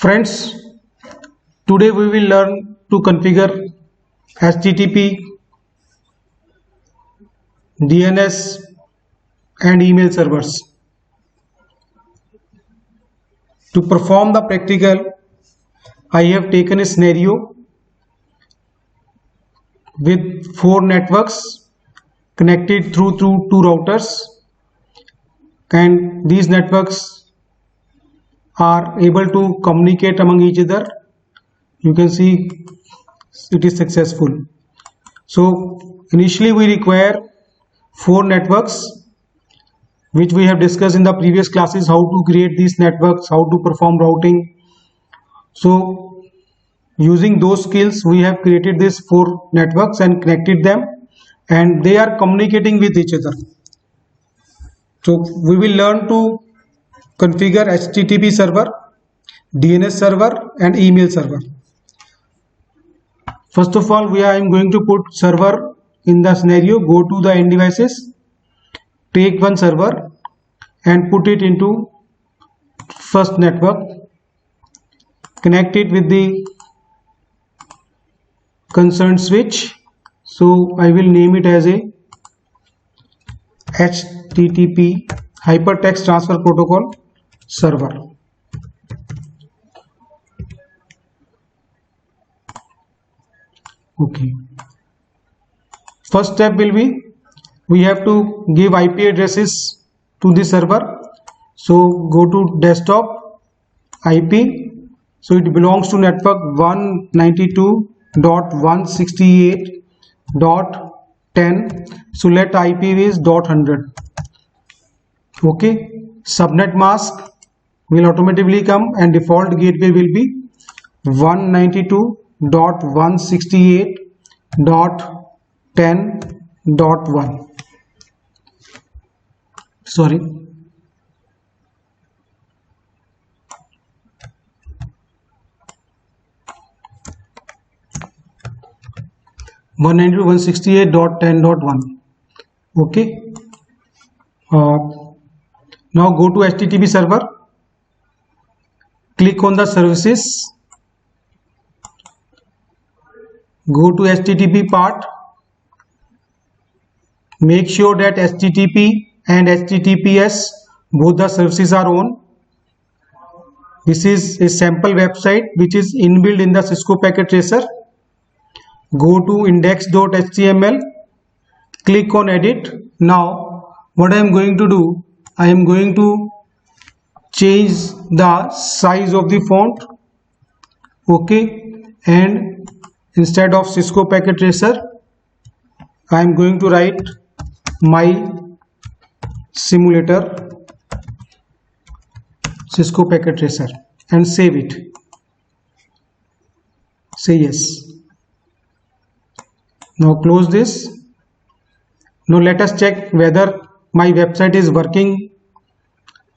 Friends, today we will learn to configure HTTP, DNS and email servers. To perform the practical, I have taken a scenario with 4 networks connected through 2 routers, and these networks are able to communicate among each other. You can see it is successful. So initially we require 4 networks, which we have discussed in the previous classes, how to create these networks, how to perform routing. So using those skills, we have created these 4 networks and connected them, and they are communicating with each other. So we will learn to configure HTTP server, DNS server and email server. First of all, I am going to put server in the scenario. Go to the end devices, take one server and put it into first network, connect it with the concerned switch. So I will name it as a HTTP Hypertext Transfer Protocol server. Okay. First step will be, we have to give IP addresses to the server. So go to desktop IP. So it belongs to network 192.168.10. So let IP is .100. Okay. Subnet mask will automatically come and default gateway will be 192.168.10.1. Sorry. One 192.168.10.1. Okay. Now go to HTTP server, click on the services, go to HTTP part, make sure that HTTP and HTTPS both the services are on. This is a sample website which is inbuilt in the Cisco Packet Tracer. Go to index.html, click on edit. Now what I am going to do, I am going to change the size of the font. Okay, and instead of Cisco Packet Tracer, I am going to write my simulator Cisco Packet Tracer and save it. Say yes. Now close this. Now let us check whether my website is working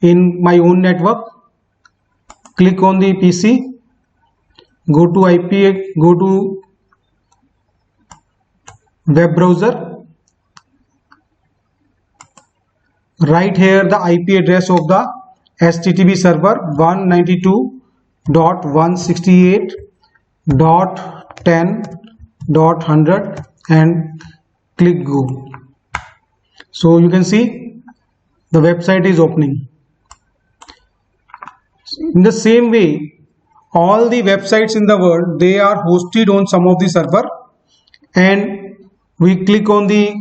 in my own network. Click on the PC, go to IP, go to web browser. Write here the IP address of the HTTP server 192.168.10.100 and click go. So you can see the website is opening. In the same way, all the websites in the world, they are hosted on some of the server, and we click on the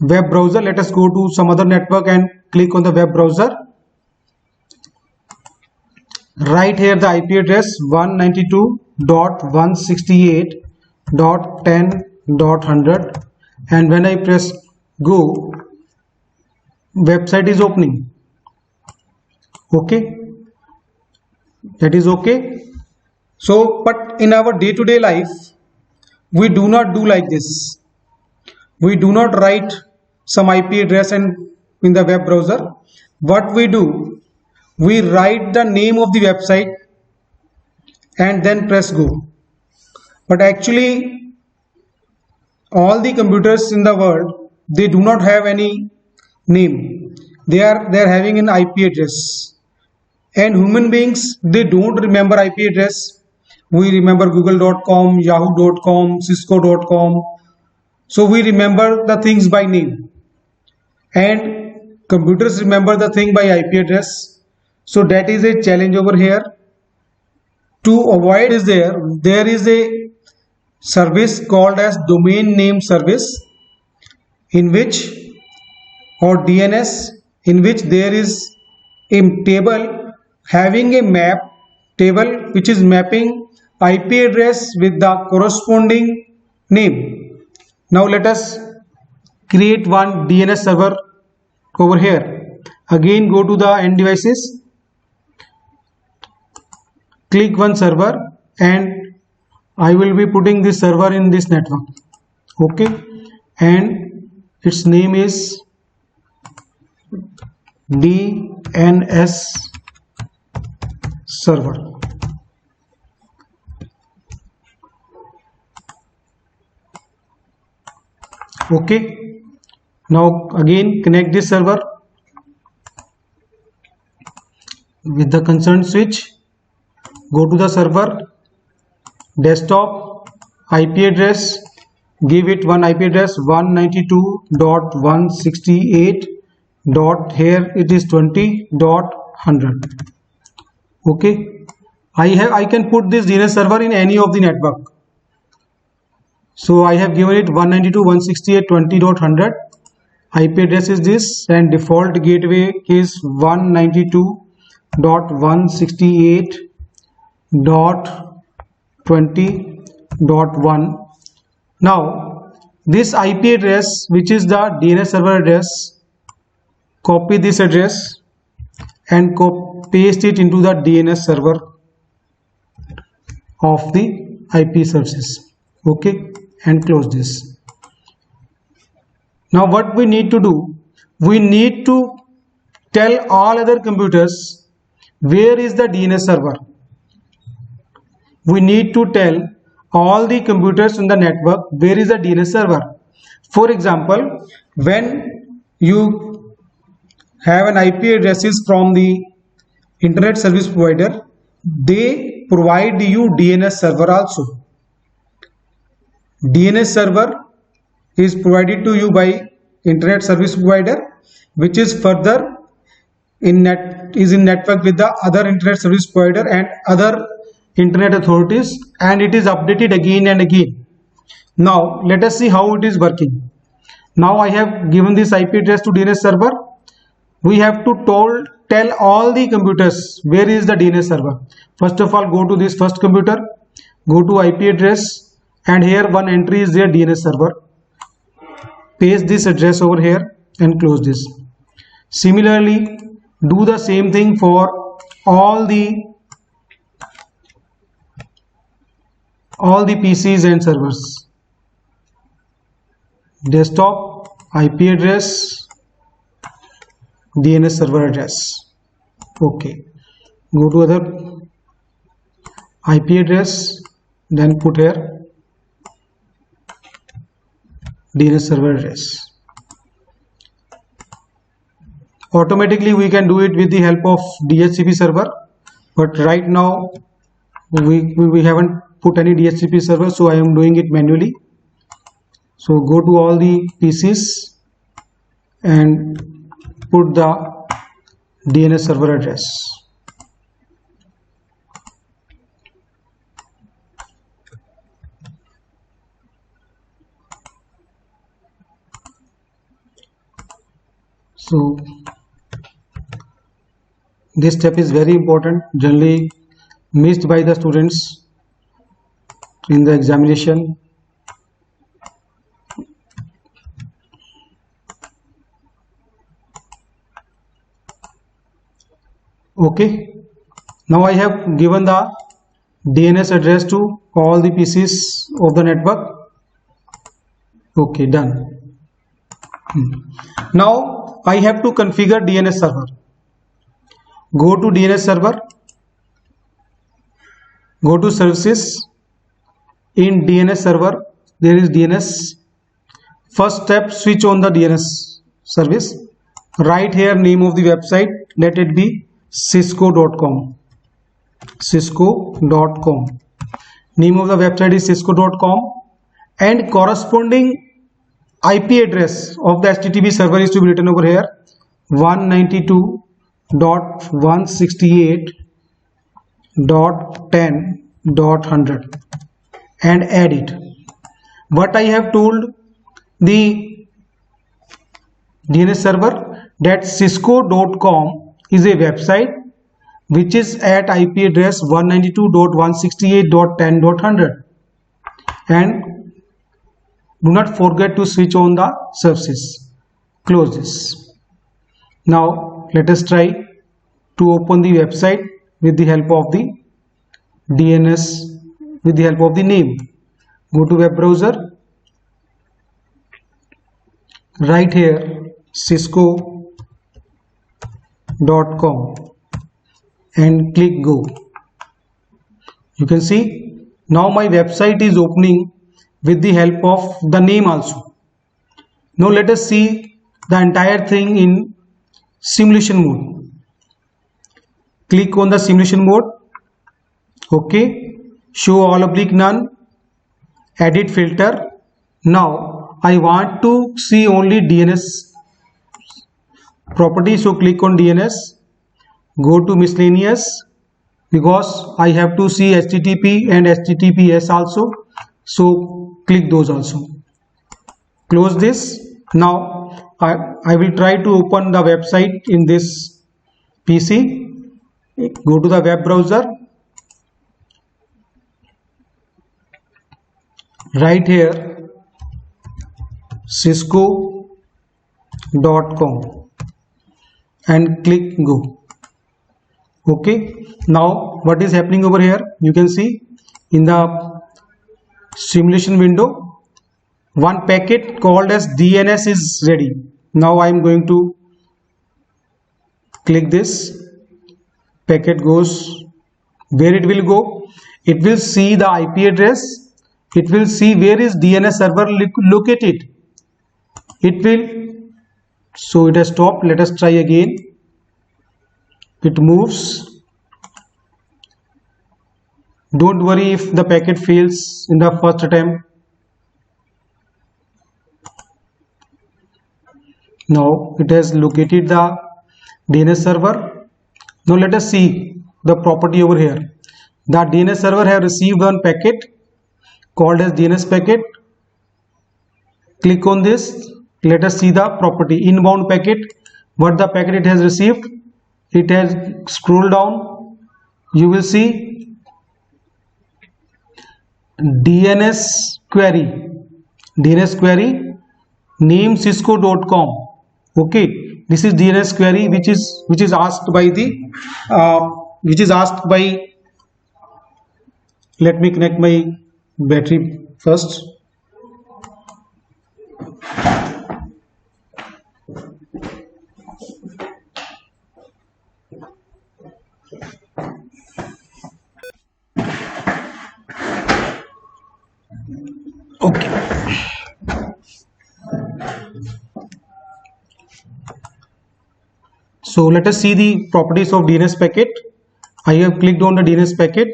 web browser. Let us go to some other network and click on the web browser. Write here the IP address 192.168.10.100 and when I press go, website is opening. Okay, that is okay. So but in our day-to-day life, we do not do like this. We do not write some IP address and in the web browser. What we do, we write the name of the website and then press go. But actually all the computers in the world, they do not have any name. They are having an IP address, And human beings, they don't remember IP address. We remember google.com, yahoo.com, cisco.com. So we remember the things by name, and computers remember the thing by IP address. So that is a challenge over here. To avoid is there is a service called as domain name service, in which, or DNS, in which there is a table having a map table which is mapping IP address with the corresponding name. Now let us create one DNS server over here. Again, go to the end devices, click one server, and I will be putting this server in this network. Okay, and its name is DNS server. Okay, now again connect this server with the concerned switch. Go to the server, desktop, IP address, give it one IP address 192.168. Here it is 20.100. Okay, I can put this DNS server in any of the network. So I have given it 192.168.20.100. IP address is this, and default gateway is 192.168.20.1. Now this IP address, which is the DNS server address, copy this address and paste it into the DNS server of the IP services. Okay, and close this. Now what we need to do, we need to tell all other computers where is the DNS server. We need to tell all the computers in the network where is the DNS server. For example, when you have an IP addresses from the internet service provider, they provide you DNS server also. DNS server is provided to you by internet service provider, which is further in network with the other internet service provider and other internet authorities, and it is updated again and again. Now let us see how it is working. Now I have given this IP address to DNS server. We have to tell all the computers where is the DNS server. First of all, go to this first computer, go to IP address, and here one entry is there, DNS server. Paste this address over here and close this. Similarly, do the same thing for all the PCs and servers. Desktop, IP address, DNS server address. Okay, go to other IP address, then put here DNS server address. Automatically we can do it with the help of DHCP server, but right now we haven't put any DHCP server, so I am doing it manually. So go to all the PCs and put the DNS server address. So this step is very important, generally missed by the students in the examination. Okay, now I have given the DNS address to all the PCs of the network. Okay, done. Now I have to configure DNS server. Go to DNS server, go to services. In DNS server there is DNS. First step, switch on the DNS service. Write here name of the website, let it be cisco.com. Cisco.com. Name of the website is cisco.com, and corresponding IP address of the HTTP server is to be written over here 192.168.10.100 and add it. What I have told the DNS server that cisco.com is a website which is at IP address 192.168.10.100, and do not forget to switch on the services. Close this. Now let us try to open the website with the help of the DNS, with the help of the name. Go to web browser, right here cisco.com and click go. You can see now my website is opening with the help of the name also. Now let us see the entire thing in simulation mode. Click on the simulation mode. Okay. Show all oblique none. Edit filter. Now I want to see only DNS property, so click on DNS. Go to miscellaneous because I have to see HTTP and HTTPS also, so click those also. Close this. Now I will try to open the website in this PC. Go to the web browser, right here cisco.com and click go. Okay, now what is happening over here? You can see in the simulation window one packet called as DNS is ready. Now I am going to click this. Packet goes where it will go. It will see the IP address. It will see where is DNS server located. It will, so it has stopped. Let us try again. It moves. Don't worry if the packet fails in the first attempt. Now it has located the DNS server. Now let us see the property over here. The DNS server have received one packet called as DNS packet. Click on this. Let us see the property inbound packet. What the packet it has received? It has scroll down. You will see DNS query. DNS query name cisco.com. Okay. This is DNS query which is asked by let me connect my battery first. Okay. So let us see the properties of DNS packet. I have clicked on the DNS packet.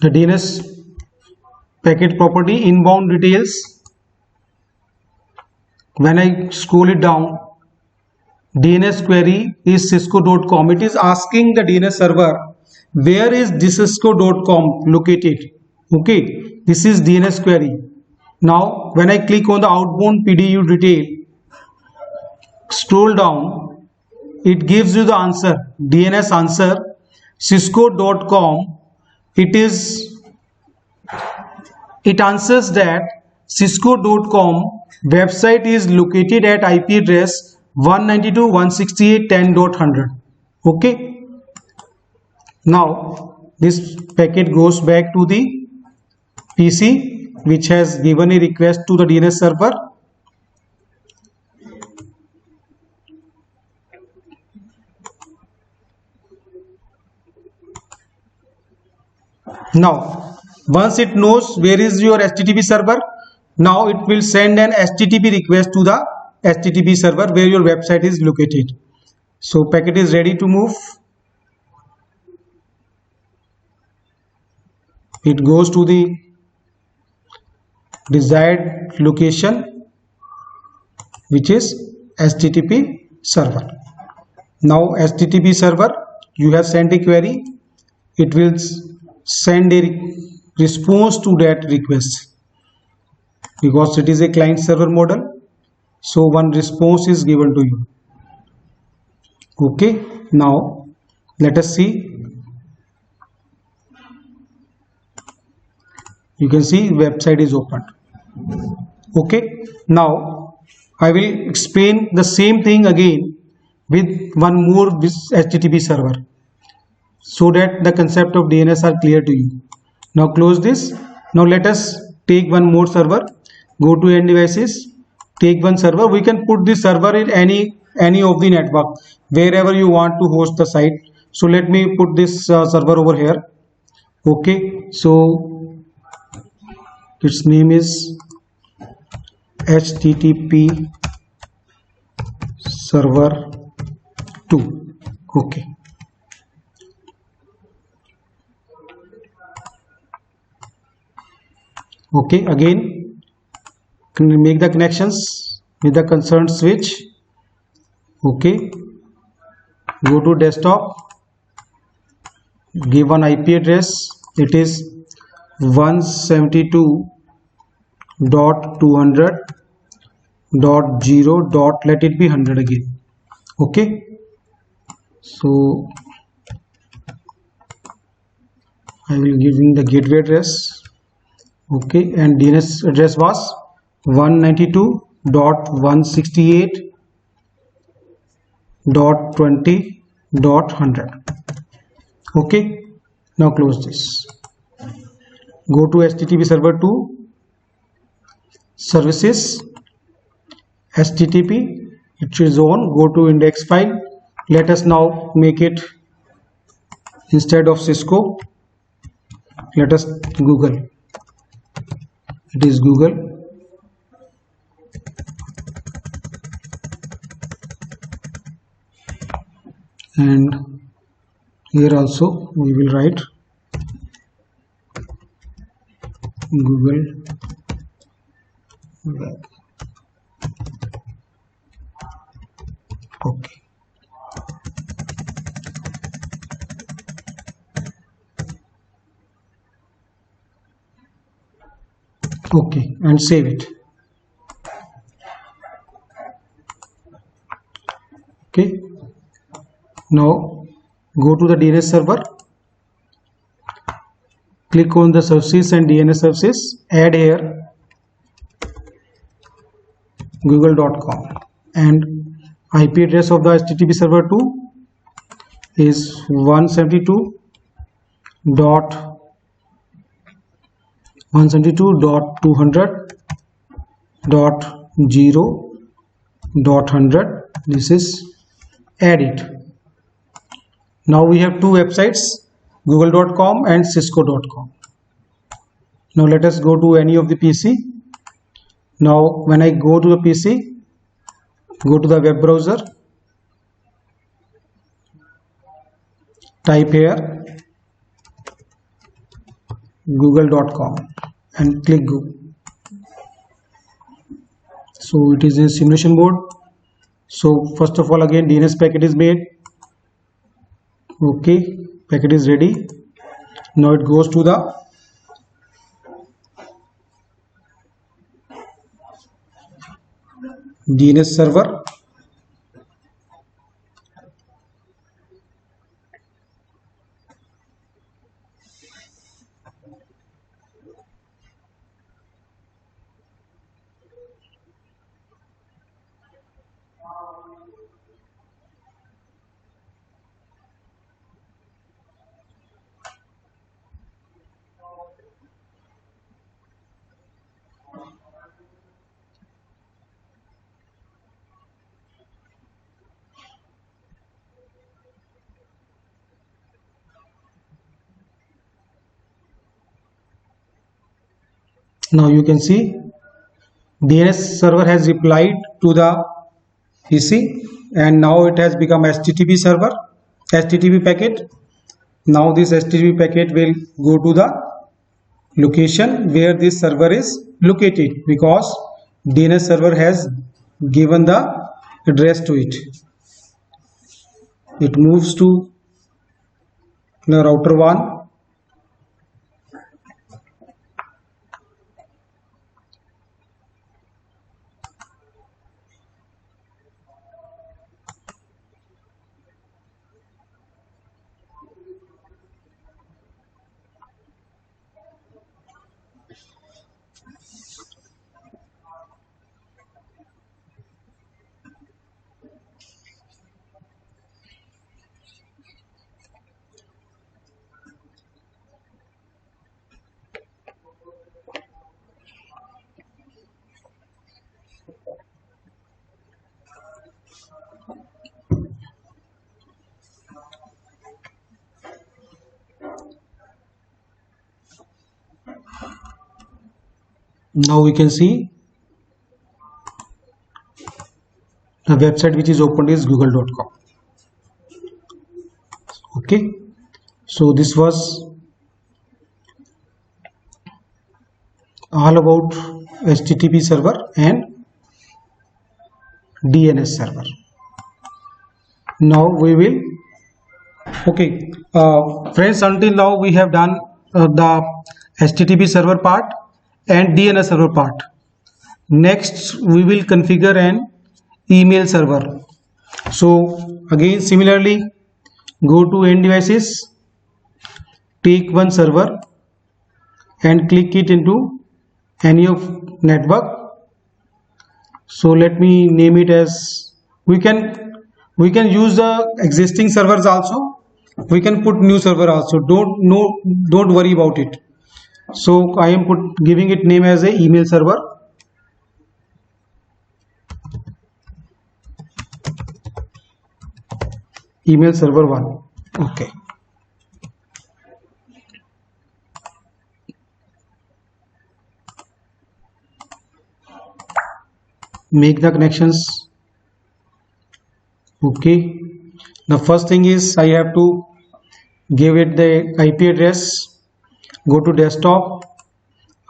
The DNS packet property inbound details. When I scroll it down, DNS query is cisco.com. It is asking the DNS server where is this cisco.com located. Okay, this is DNS query. Now when I click on the outbound PDU detail, scroll down, it gives you the answer, DNS answer, cisco.com. It answers that cisco.com website is located at IP address 192.168.10.100. Okay. Now this packet goes back to the PC which has given a request to the DNS server. Now once it knows where is your HTTP server, now it will send an HTTP request to the HTTP server where your website is located. So packet is ready to move. It goes to the desired location, which is HTTP server. Now HTTP server, you have sent a query, it will send a response to that request. Because it is a client server model, so one response is given to you. Okay, now let us see. You can see website is opened. Okay, now I will explain the same thing again with one more HTTP server, so that the concept of DNS are clear to you. Now close this. Now let us take one more server. Go to end devices, take one server. We can put this server in any of the network, wherever you want to host the site. So let me put this server over here. Okay, so its name is HTTP server 2. Okay, okay, again make the connections with the concerned switch. Okay, go to desktop, give an IP address. It is 172.200.0. let it be 100 again. Okay, so I will give in the gateway address. Okay, and DNS address was 192.168.20.100. Okay, now close this. Go to HTTP server 2 services, HTTP, it is on. Go to index file. Let us now make it, instead of Cisco, let us Google. It is Google. And here also we will write Google Web. Okay. Okay, and save it. Okay, now go to the DNS server, click on the services and DNS services, add here google.com, and IP address of the HTTP server 2 is 172.200.0.100. This is add it. Now we have two websites, google.com and cisco.com. Now let us go to any of the PC. Now when I go to the PC, go to the web browser, type here google.com and click go. So it is in simulation mode. So first of all, again DNS packet is made. Okay, packet is ready. Now it goes to the DNS server. Now you can see DNS server has replied to the PC and now it has become HTTP server, HTTP packet. Now this HTTP packet will go to the location where this server is located, because DNS server has given the address to it. It moves to the router 1. Now we can see the website which is opened is google.com. Okay, so this was all about HTTP server and DNS server. Now we will, okay, friends, until now we have done the HTTP server part and DNS server part. Next we will configure an email server. So again, similarly, go to end devices, take one server and click it into any of network. So let me name it as, we can use the existing servers also, we can put new server also, don't worry about it. So I am giving it name as a email server. Email server 1. Okay. Make the connections. Okay. The first thing is I have to give it the IP address. Go to desktop,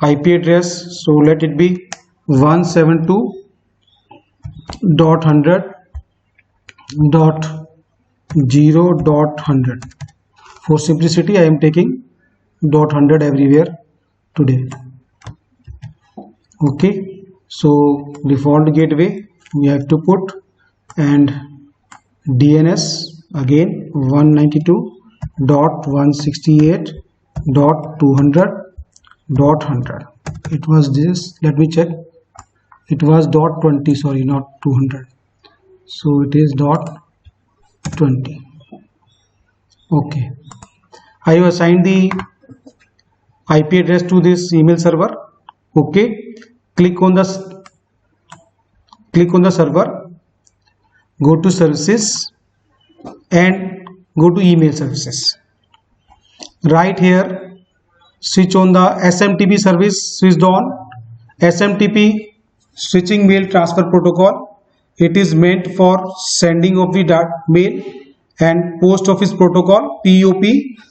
IP address, so let it be 172.100.0.100. For simplicity I am taking .100 everywhere today. Okay, so default gateway we have to put, and DNS again 192.168.200.100. it was this, let me check, it was .20, sorry, not 200, so it is .20. okay, I have assigned the IP address to this email server. Okay, click on the server, go to services and go to email services. Right here, switch on the SMTP service, switched on. SMTP, switching mail transfer protocol. It is meant for sending of the mail, and post office protocol POP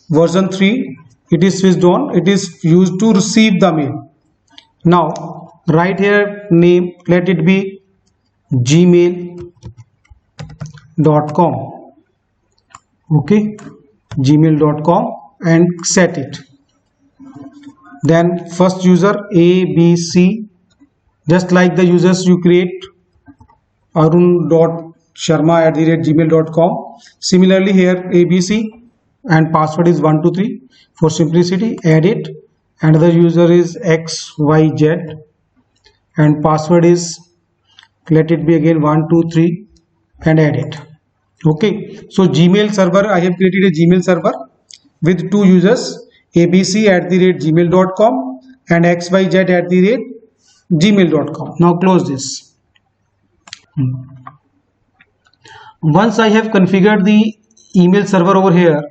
version 3. It is switched on. It is used to receive the mail. Now right here, name, let it be gmail.com. okay, gmail.com, and set it. Then first user ABC, just like the users you create, arun.sharma@gmail.com. similarly here ABC, and password is 123. for simplicity add it. Another user is XYZ, and password is, let it be again 123, and add it. Okay, so Gmail server, I have created a Gmail server with two users, abc@gmail.com and xyz@gmail.com. Now close this. Once I have configured the email server over here,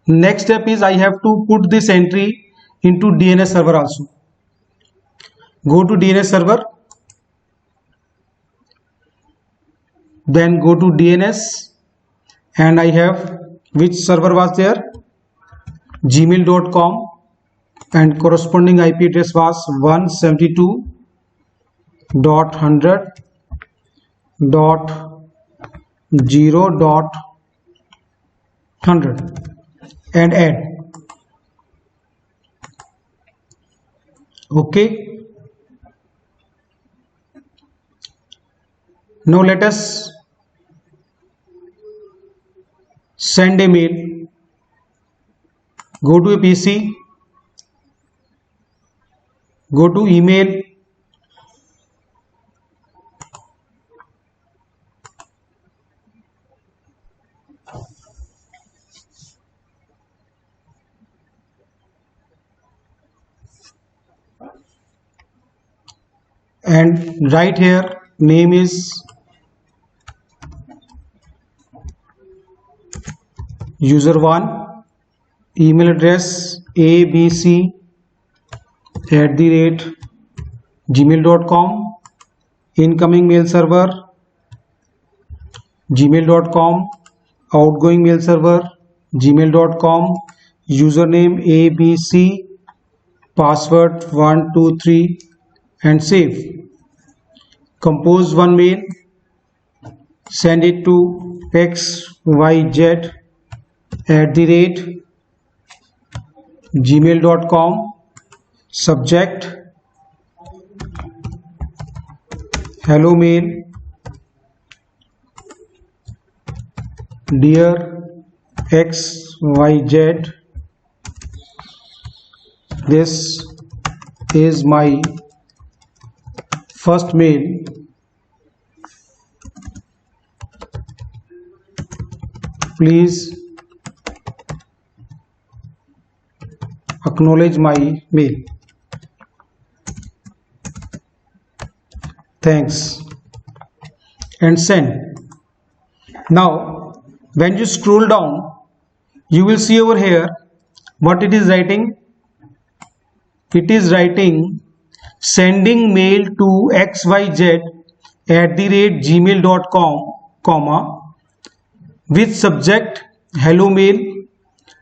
next step is I have to put this entry into DNS server also. Go to DNS server, then go to DNS, and I have which server was there, gmail.com, and corresponding IP address was 172.100.0.100 and add. Okay, now let us send a mail. Go to a PC, go to email, and right here name is user1, email address abc@gmail.com, incoming mail server gmail.com, outgoing mail server gmail.com, username abc, password 123, and save. Compose one mail, send it to xyz@gmail.com, subject hello mail, dear xyz, this is my first mail. Please acknowledge my mail. Thanks, and send. Now when you scroll down, you will see over here what it is writing. It is writing sending mail to xyz@gmail.com, comma, with subject hello mail,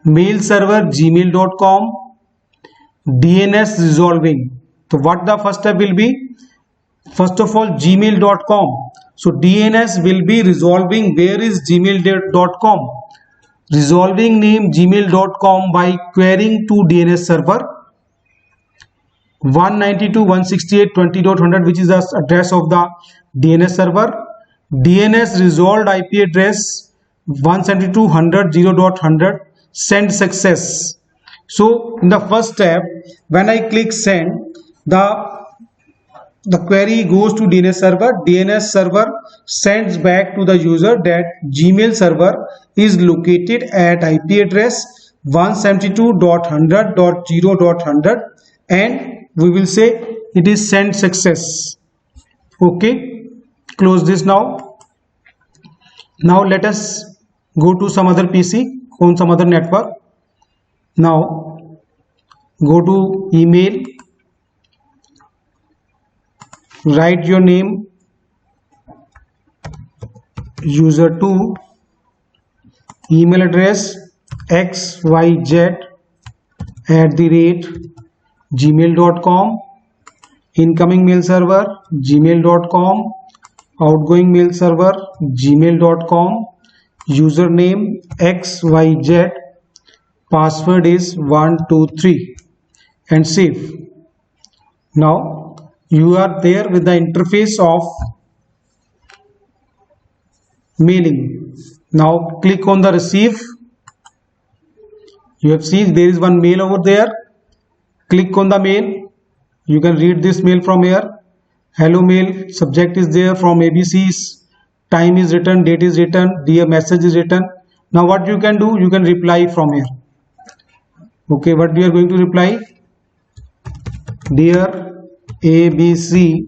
mail server gmail.com, DNS resolving. So what the first step will be? First of all, gmail.com. So DNS will be resolving. Where is gmail.com? Resolving name gmail.com by querying to DNS server 192.168.20.100, which is the address of the DNS server. DNS resolved IP address 172.100.0.100, send success. So in the first step, when I click send, the query goes to DNS server. DNS server sends back to the user that Gmail server is located at IP address 172.100.0.100, and we will say it is send success. Okay, close this now. Now let us go to some other PC on some other network. Now go to email, write your name, user2, email address xyz@gmail.com, incoming mail server gmail.com, outgoing mail server gmail.com, username xyz, password is 123, and save. Now you are there with the interface of mailing. Now click on the receive. You have seen there is one mail over there. Click on the mail. You can read this mail from here. Hello mail, subject is there from ABC's, time is written, date is written, dear message is written. Now what you can do, you can reply from here. Okay, what we are going to reply? Dear ABC,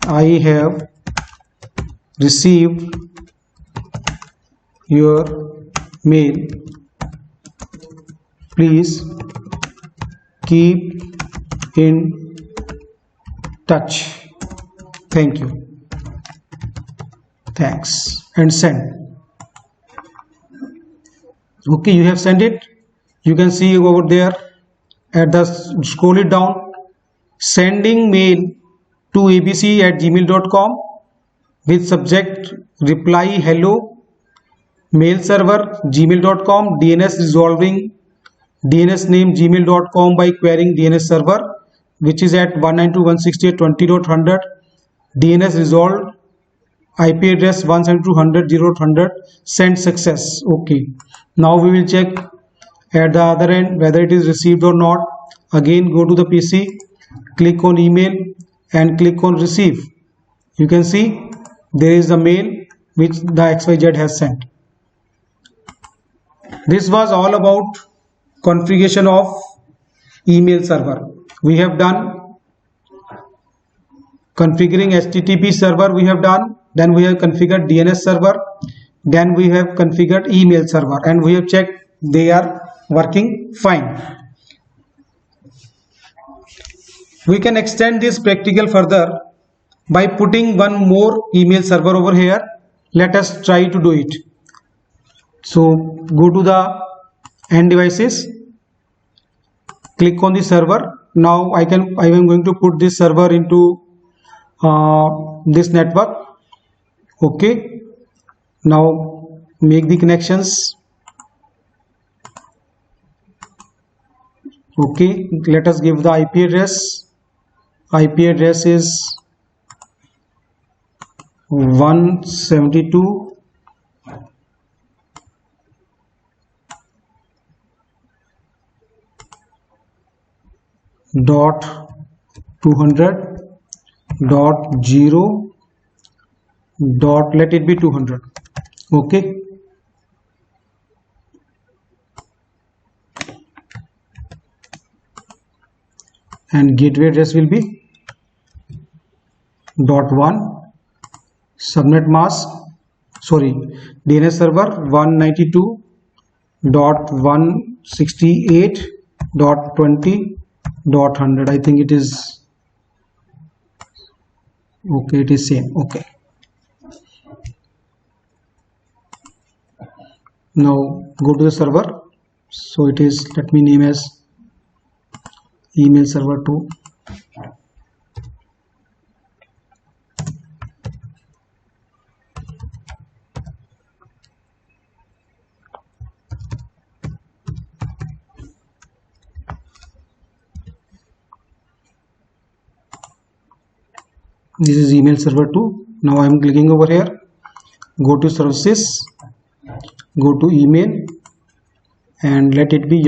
I have received your mail. Please keep in touch. Thank you. thanks, and send. Okay, you have sent it. You can see over there at the, scroll it down, sending mail to abc@gmail.com with subject reply hello, mail server gmail.com, DNS resolving DNS name gmail.com by querying DNS server, which is at 192.168.20.100, DNS resolved, IP address 172.100.0.100, send success. Okay, now we will check at the other end whether it is received or not. Again, go to the PC, click on email and click on receive. You can see there is the mail which the XYZ has sent. This was all about configuration of email server. We have done configuring HTTP server, we have done, then we have configured DNS server, then we have configured email server, and we have checked they are working fine. We can extend this practical further by putting one more email server over here. Let us try to do it. So go to the end devices, click on the server. Now I am going to put this server into this network. Okay, now make the connections. Okay, let us give the IP address. IP address is 172.200.0. Let it be 200. Okay, and gateway address will be .1. Subnet mask, DNS server 192.168.20.100. I think it is okay, it is same. Okay, now go to the server. So it is, let me name as email server 2. This is email server 2. Now I am clicking over here, go to services, go to email, and let it be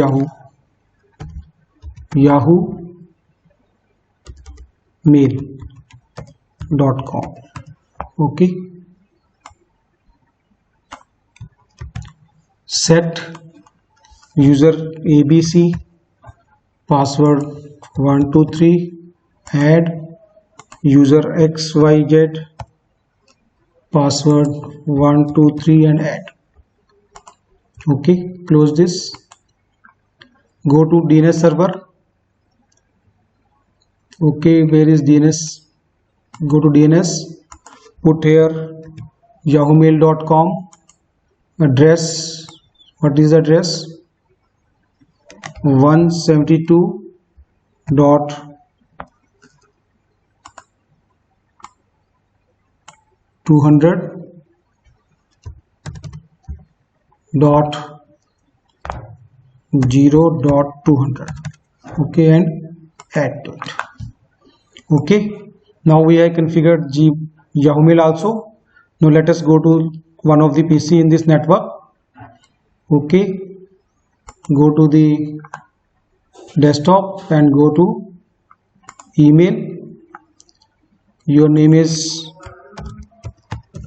yahoo.mail.com. okay, set user ABC, password 123, add user XYZ, password 123 and add. Okay, close this. Go to DNS server. Okay, where is DNS? Go to DNS, put here yahoomail.com. address, what is the address? 172.200.0.200. okay, and add to it. Okay, now we have configured Yahoo Mail also. Now let us go to one of the PC in this network. Okay, go to the desktop and go to email. Your name is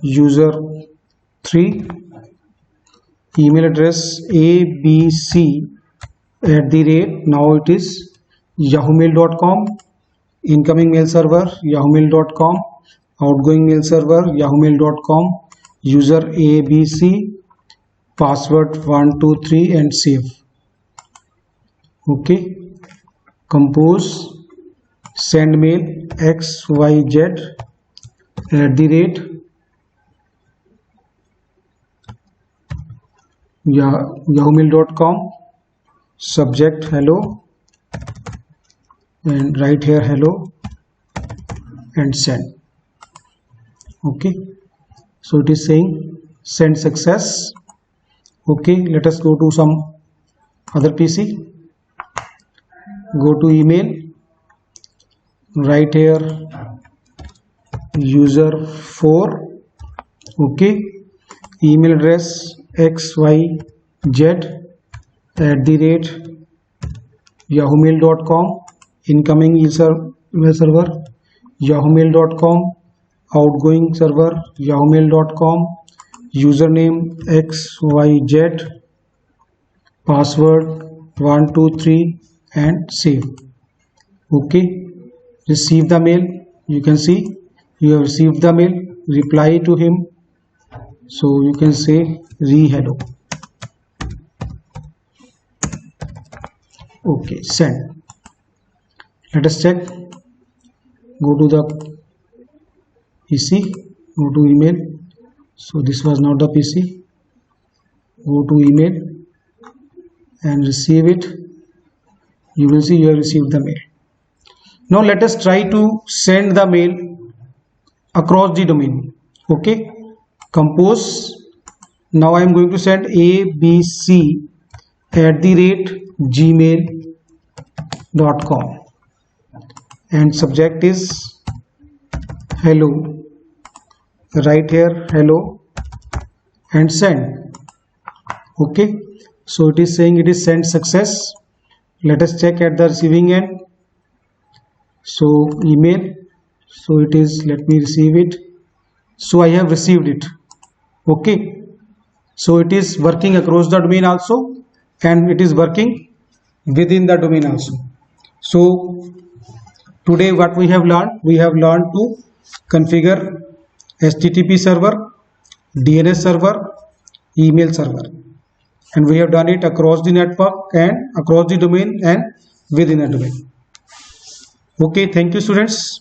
user3, email address abc @ now it is yahoomail.com, incoming mail server yahoomail.com, outgoing mail server yahoomail.com, user abc, password 123 and save. Okay, compose send mail xyz @ yahoomail.com, subject hello, and write here hello and send. Okay, so it is saying send success. Okay, let us go to some other PC. Go to email, write here user4. Okay, email address xyz@yahoomail.com, incoming email server yahoomail.com, outgoing server yahoomail.com, username xyz, password 123, and save. Okay, receive the mail. You can see you have received the mail. Reply to him, so you can say hello. Okay, send. Let us check. Go to the PC, go to email. So this was not the PC. Go to email and receive it. You will see you have received the mail. Now let us try to send the mail across the domain. Okay, compose. Now I am going to send abc@gmail.com and subject is hello. Write here hello and send. Okay, so it is saying it is sent success. Let us check at the receiving end. So email, so it is, let me receive it. So I have received it. Okay, so it is working across the domain also, and it is working within the domain also. So today what we have learned to configure HTTP server, DNS server, email server, and we have done it across the network and across the domain and within a domain. Okay, thank you students.